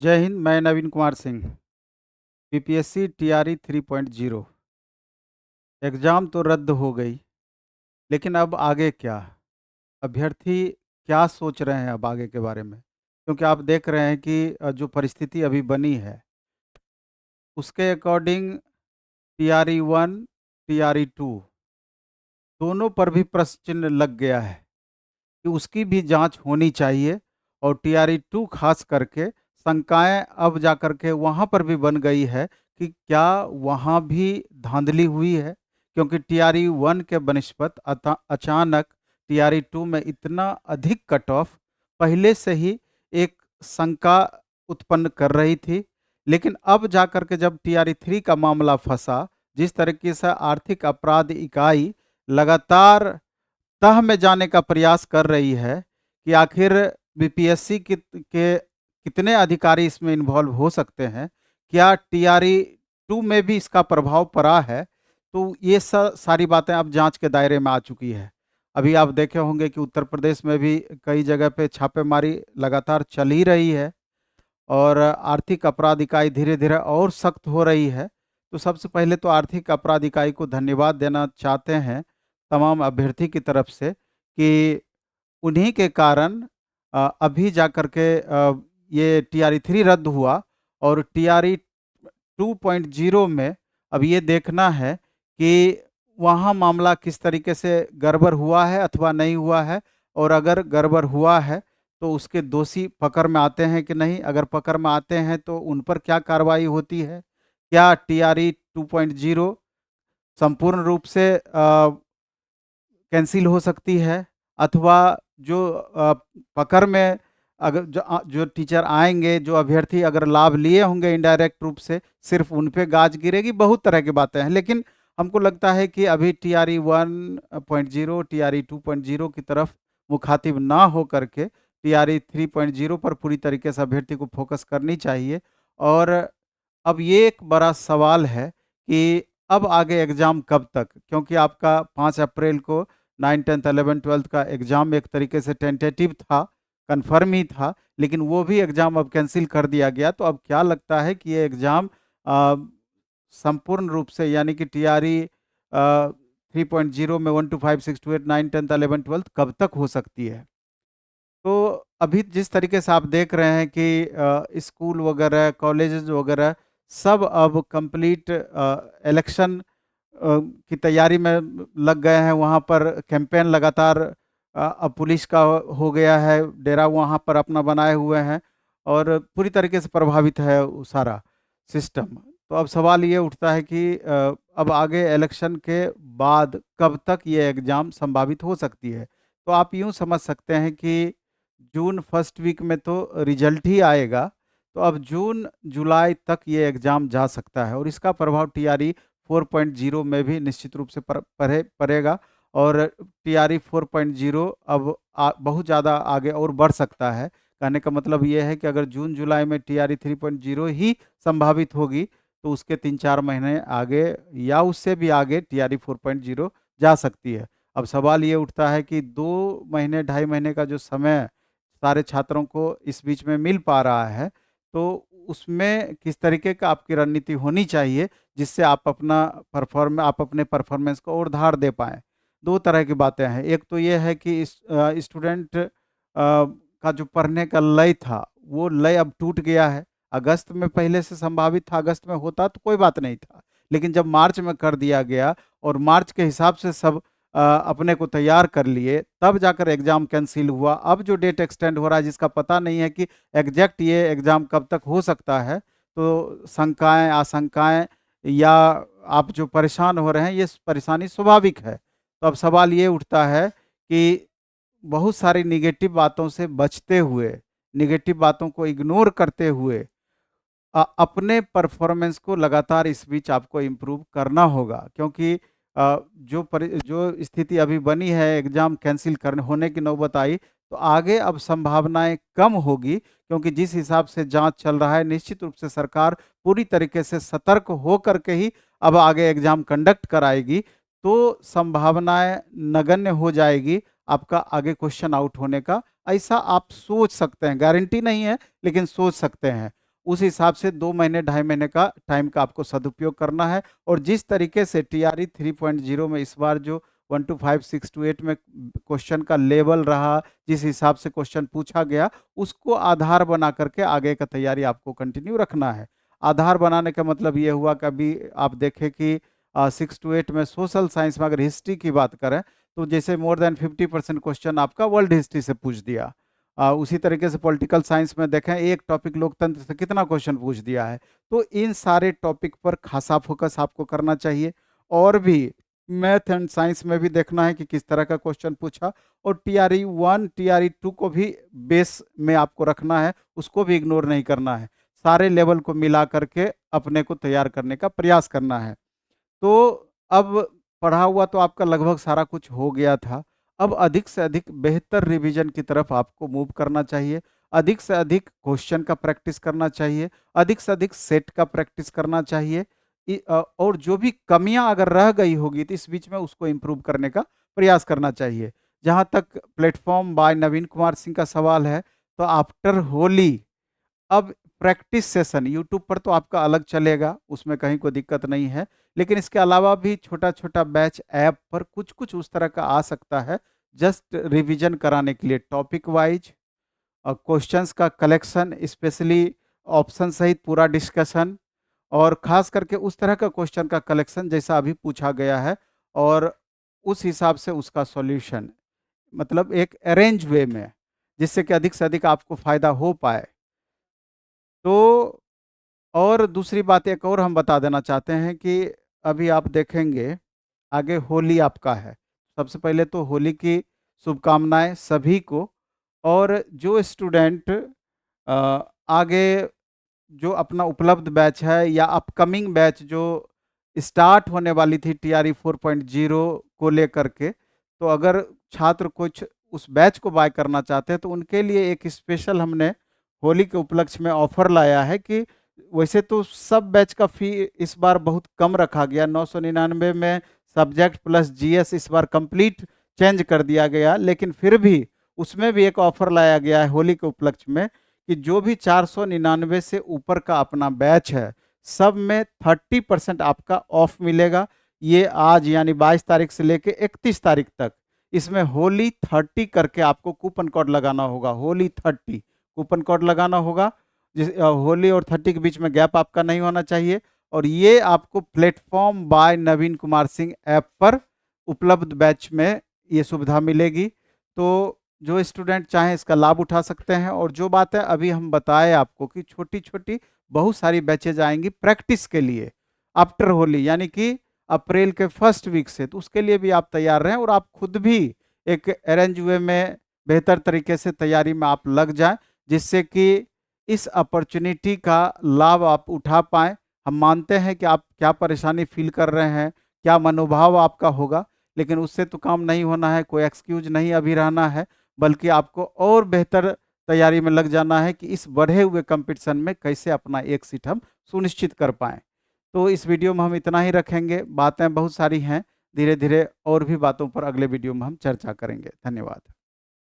जय हिंद। मैं Naveen Kumar Singh. BPSC TRE 3.0 exam तो रद्द हो गई, लेकिन अब आगे क्या? अभ्यर्थी क्या सोच रहे हैं अब आगे के बारे में? क्योंकि आप देख रहे हैं कि जो परिस्थिति अभी बनी है, उसके अकॉर्डिंग टीआरई 1, टीआरई 2 दोनों पर भी प्रश्न चिन्ह लग गया है कि उसकी भी जांच होनी चाहिए। और टीआरई 2 खास करके शंकाएं अब जा कर के वहाँ पर भी बन गई है कि क्या वहाँ भी धांधली हुई है, क्योंकि टीआरई 1 के बनिस्पत अचानक टीआरई 2 में इतना अधिक कट ऑफ पहले से ही एक शंका उत्पन्न कर रही थी। लेकिन अब जा कर के जब टीआरई 3 का मामला फंसा, जिस तरीके से आर्थिक अपराध इकाई लगातार तह में जाने का प्रयास कर रही है कि आखिर बीपीएससी के कितने अधिकारी इसमें इन्वॉल्व हो सकते हैं, क्या टीआरई 2 में भी इसका प्रभाव पड़ा है, तो ये सारी बातें अब जांच के दायरे में आ चुकी है। अभी आप देखे होंगे कि उत्तर प्रदेश में भी कई जगह पे छापेमारी लगातार चल ही रही है और आर्थिक अपराध इकाई धीरे धीरे और सख्त हो रही है। तो सबसे पहले तो आर्थिक अपराध इकाई को धन्यवाद देना चाहते हैं तमाम अभ्यर्थी की तरफ से कि उन्हीं के कारण अभी जा कर के ये टीआरई 3 रद्द हुआ। और टीआरई 2.0 में अब ये देखना है कि वहाँ मामला किस तरीके से गड़बड़ हुआ है अथवा नहीं हुआ है, और अगर गड़बड़ हुआ है तो उसके दोषी पकड़ में आते हैं कि नहीं, अगर पकड़ में आते हैं तो उन पर क्या कार्रवाई होती है, क्या टीआरई 2.0 संपूर्ण रूप से कैंसिल हो सकती है, अथवा जो पकड़ में अगर जो टीचर आएंगे, जो अभ्यर्थी अगर लाभ लिए होंगे इनडायरेक्ट रूप से, सिर्फ उन पे गाज गिरेगी। बहुत तरह की बातें हैं, लेकिन हमको लगता है कि अभी टीआरई 1.0 टीआरई 2.0 की तरफ मुखातिब ना हो करके टीआरई 3.0 पर पूरी तरीके से अभ्यर्थी को फोकस करनी चाहिए। और अब ये एक बड़ा सवाल है कि अब आगे एग्ज़ाम कब तक, क्योंकि आपका 5 अप्रैल को 9, 10, 11, 12 का एग्ज़ाम एक तरीके से टेंटेटिव था, कन्फर्म ही था, लेकिन वो भी एग्ज़ाम अब कैंसिल कर दिया गया। तो अब क्या लगता है कि ये एग्ज़ाम संपूर्ण रूप से यानी कि टीआरई 3.0 में 1 to 5, 6 to 8, 9, 10, 11, 12 कब तक हो सकती है? तो अभी जिस तरीके से आप देख रहे हैं कि स्कूल वगैरह, कॉलेजेस वगैरह सब अब कंप्लीट इलेक्शन की तैयारी में लग गए हैं। वहाँ पर कैंपेन लगातार अब पुलिस का हो गया है, डेरा वहाँ पर अपना बनाए हुए हैं और पूरी तरीके से प्रभावित है वो सारा सिस्टम। तो अब सवाल ये उठता है कि अब आगे इलेक्शन के बाद कब तक ये एग्ज़ाम संभावित हो सकती है। तो आप यूँ समझ सकते हैं कि जून फर्स्ट वीक में तो रिजल्ट ही आएगा, तो अब जून जुलाई तक ये एग्ज़ाम जा सकता है और इसका प्रभाव टीआरई 4.0 में भी निश्चित रूप से पड़ेगा। और टीआरई 4.0 अब बहुत ज़्यादा आगे और बढ़ सकता है। कहने का मतलब ये है कि अगर जून जुलाई में टीआरई 3.0 ही संभावित होगी, तो उसके 3-4 महीने आगे या उससे भी आगे टीआरई 4.0 जा सकती है। अब सवाल ये उठता है कि 2 महीने, ढाई महीने का जो समय सारे छात्रों को इस बीच में मिल पा रहा है, तो उसमें किस तरीके का आपकी रणनीति होनी चाहिए, जिससे आप अपने परफॉर्मेंस को और धार दे पाएँ। 2 तरह की बातें हैं। एक तो ये है कि स्टूडेंट का जो पढ़ने का लय था, वो लय अब टूट गया है। अगस्त में पहले से संभावित था, अगस्त में होता तो कोई बात नहीं था। लेकिन जब मार्च में कर दिया गया और मार्च के हिसाब से सब अपने को तैयार कर लिए, तब जाकर एग्ज़ाम कैंसिल हुआ। अब जो डेट एक्सटेंड हो रहा है, जिसका पता नहीं है कि एग्जैक्ट ये एग्ज़ाम कब तक हो सकता है, तो शंकाएँ, आशंकाएँ या आप जो परेशान हो रहे हैं, ये परेशानी स्वाभाविक है। तो अब सवाल ये उठता है कि बहुत सारी नेगेटिव बातों से बचते हुए, नेगेटिव बातों को इग्नोर करते हुए अपने परफॉर्मेंस को लगातार इस बीच आपको इम्प्रूव करना होगा, क्योंकि जो स्थिति अभी बनी है, एग्ज़ाम कैंसिल करने होने की नौबत आई, तो आगे अब संभावनाएं कम होगी, क्योंकि जिस हिसाब से जांच चल रहा है, निश्चित रूप से सरकार पूरी तरीके से सतर्क हो करके ही अब आगे एग्ज़ाम कंडक्ट कराएगी। तो संभावनाएं नगण्य हो जाएगी आपका आगे क्वेश्चन आउट होने का। ऐसा आप सोच सकते हैं, गारंटी नहीं है, लेकिन सोच सकते हैं। उस हिसाब से 2 महीने 2.5 महीने का टाइम का आपको सदुपयोग करना है। और जिस तरीके से TRE 3.0 में इस बार जो 1 to 5, 6 to 8 में क्वेश्चन का लेवल रहा, जिस हिसाब से क्वेश्चन पूछा गया, उसको आधार बना करके आगे का तैयारी आपको कंटिन्यू रखना है। आधार बनाने का मतलब ये हुआ कि अभी आप देखें कि 6 to 8 में सोशल साइंस में अगर हिस्ट्री की बात करें, तो जैसे मोर देन 50% क्वेश्चन आपका वर्ल्ड हिस्ट्री से पूछ दिया। उसी तरीके से पॉलिटिकल साइंस में देखें, एक टॉपिक लोकतंत्र से कितना क्वेश्चन पूछ दिया है। तो इन सारे टॉपिक पर खासा फोकस आपको करना चाहिए। और भी मैथ एंड साइंस में भी देखना है कि किस तरह का क्वेश्चन पूछा, और TRE 1 TRE 2 को भी बेस में आपको रखना है, उसको भी इग्नोर नहीं करना है। सारे लेवल को मिला करके अपने को तैयार करने का प्रयास करना है। तो अब पढ़ा हुआ तो आपका लगभग सारा कुछ हो गया था। अब अधिक से अधिक बेहतर रिवीजन की तरफ आपको मूव करना चाहिए। अधिक से अधिक क्वेश्चन का प्रैक्टिस करना चाहिए। अधिक से अधिक सेट का प्रैक्टिस करना चाहिए। और जो भी कमियां अगर रह गई होगी तो इस बीच में उसको इम्प्रूव करने का प्रयास करना चाहिए। जहां तक प्लेटफॉर्म बाय नवीन कुमार सिंह का सवाल है, तो आफ्टर होली अब प्रैक्टिस सेशन यूट्यूब पर तो आपका अलग चलेगा, उसमें कहीं कोई दिक्कत नहीं है। लेकिन इसके अलावा भी छोटा छोटा बैच ऐप पर कुछ कुछ उस तरह का आ सकता है, जस्ट रिवीजन कराने के लिए, टॉपिक वाइज क्वेश्चंस का कलेक्शन, स्पेशली ऑप्शन सहित पूरा डिस्कशन, और खास करके उस तरह का क्वेश्चन का कलेक्शन जैसा अभी पूछा गया है, और उस हिसाब से उसका सॉल्यूशन, मतलब एक अरेंज वे में, जिससे कि अधिक से अधिक आपको फायदा हो पाए। तो और दूसरी बात एक और हम बता देना चाहते हैं कि अभी आप देखेंगे आगे होली आपका है। सबसे पहले तो होली की शुभकामनाएं सभी को। और जो स्टूडेंट आगे जो अपना उपलब्ध बैच है या अपकमिंग बैच जो स्टार्ट होने वाली थी TRE 4.0 को लेकर के, तो अगर छात्र कुछ उस बैच को बाय करना चाहते हैं तो उनके लिए एक स्पेशल हमने होली के उपलक्ष्य में ऑफर लाया है कि वैसे तो सब बैच का फी इस बार बहुत कम रखा गया, 999 में सब्जेक्ट प्लस GS इस बार कंप्लीट चेंज कर दिया गया, लेकिन फिर भी उसमें भी एक ऑफर लाया गया है होली के उपलक्ष्य में कि जो भी 499 से ऊपर का अपना बैच है, सब में 30% आपका ऑफ मिलेगा। ये आज यानी 22 तारीख से लेके 31 तारीख तक इसमें होली 30 करके आपको कूपन कोड लगाना होगा। होली 30 कूपन कोड लगाना होगा, जिस होली और 30 के बीच में गैप आपका नहीं होना चाहिए। और ये आपको प्लेटफॉर्म बाय नवीन कुमार सिंह ऐप पर उपलब्ध बैच में ये सुविधा मिलेगी। तो जो स्टूडेंट चाहें इसका लाभ उठा सकते हैं। और जो बातें अभी हम बताए आपको कि छोटी छोटी बहुत सारी बैचेज आएंगी प्रैक्टिस के लिए आफ्टर होली, यानी कि अप्रैल के फर्स्ट वीक से, तो उसके लिए भी आप तैयार रहें और आप खुद भी एक अरेंज वे में बेहतर तरीके से तैयारी में आप लग जाएं, जिससे कि इस अपॉर्चुनिटी का लाभ आप उठा पाएं। हम मानते हैं कि आप क्या परेशानी फील कर रहे हैं, क्या मनोभाव आपका होगा, लेकिन उससे तो काम नहीं होना है, कोई एक्सक्यूज नहीं अभी रहना है, बल्कि आपको और बेहतर तैयारी में लग जाना है कि इस बढ़े हुए कंपटीशन में कैसे अपना एक सीट हम सुनिश्चित कर पाएँ। तो इस वीडियो में हम इतना ही रखेंगे, बातें बहुत सारी हैं, धीरे धीरे और भी बातों पर अगले वीडियो में हम चर्चा करेंगे। धन्यवाद।